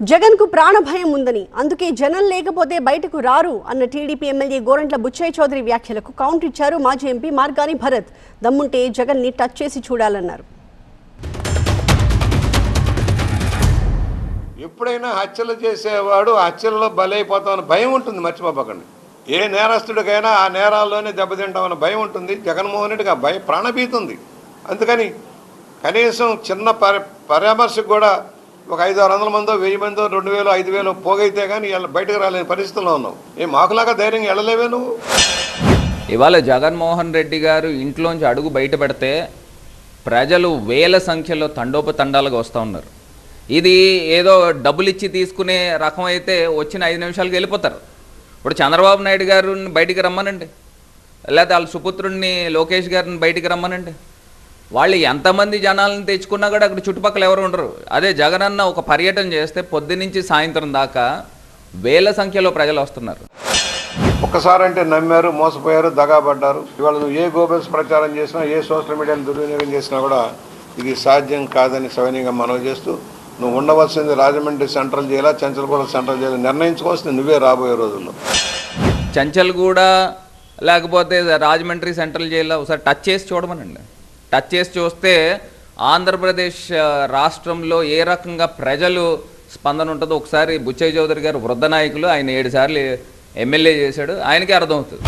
జగన్ కు ప్రాణభయం ఉందని అందుకే జనం లేకపోతే బయటకు రారు అన్న టీడీపీ ఎమ్మెల్యే గోరంట్ల బుచ్చయ్య చౌదరి వ్యాఖ్యలకు కౌంటర్ ఇచ్చారు మాజీ ఎంపీ మార్గాని భరత్. దమ్ముంటే జగన్ ని టచ్ చేసి చూడాలన్నారు. ఎప్పుడైనా హత్యలు చేసేవాడు హత్యల్లో బలైపోతామని భయం ఉంటుంది, మర్చిపోకండి. ఏ నేరస్తుడికైనా ఆ నేరాల్లోనే దెబ్బతింటామని భయం ఉంటుంది. జగన్మోహన్ రెడ్డికి ఆ భయం ప్రాణభీతి ఉంది. అందుకని కనీసం చిన్న పరామర్శకు కూడా ఒక 500-600 మందో 1000 మందో 2000 5000 పోగైతే కానీ బయటకు రాలేని పరిస్థితుల్లో ఉన్నావు. మాకులాగా ధైర్యంగా వెళ్ళలేవే నువ్వు. ఇవాళ జగన్మోహన్ రెడ్డి గారు ఇంట్లోంచి అడుగు బయట పెడితే ప్రజలు వేల సంఖ్యలో తండోపతండాలుగా వస్తూ ఉన్నారు. ఇది ఏదో డబ్బులు ఇచ్చి తీసుకునే రకం అయితే వచ్చిన 5 నిమిషాలకు వెళ్ళిపోతారు. ఇప్పుడు చంద్రబాబు నాయుడు గారిని బయటికి రమ్మనండి, లేకపోతే వాళ్ళ సుపుత్రుడిని లోకేష్ గారిని బయటికి రమ్మనండి. వాళ్ళు ఎంతమంది జనాలను తెచ్చుకున్నా కూడా అక్కడ చుట్టుపక్కల ఎవరు ఉండరు. అదే జగనన్న ఒక పర్యటన చేస్తే పొద్దునుంచి సాయంత్రం దాకా వేల సంఖ్యలో ప్రజలు వస్తున్నారు. ఒక్కసారి అంటే నమ్మారు, మోసపోయారు, దగాపడ్డారు. ఇవాళ నువ్వు ఏ గోబెల్స్ ప్రచారం చేసినా, ఏ సోషల్ మీడియాను దుర్వినియోగం చేసినా కూడా ఇది సాధ్యం కాదని సవినీయంగా మనవి చేస్తూ, నువ్వు ఉండవలసింది రాజమండ్రి సెంట్రల్ జైలా, చంచల్గూడ సెంట్రల్ జైలు నిర్ణయించుకోవాల్సింది నువ్వే రాబోయే రోజుల్లో. చంచల్గూడ లేకపోతే రాజమండ్రి సెంట్రల్ జైల్లో ఒకసారి టచ్ చేసి చూడమనండి. టచ్ చేసి చూస్తే ఆంధ్రప్రదేశ్ రాష్ట్రంలో ఏ రకంగా ప్రజలు స్పందన ఉంటుందో ఒకసారి బుచ్చయ్య చౌదరి గారు వృద్ధ నాయకులు, ఆయన 7 సార్లు ఎమ్మెల్యే చేశాడు, ఆయనకే అర్థమవుతుంది.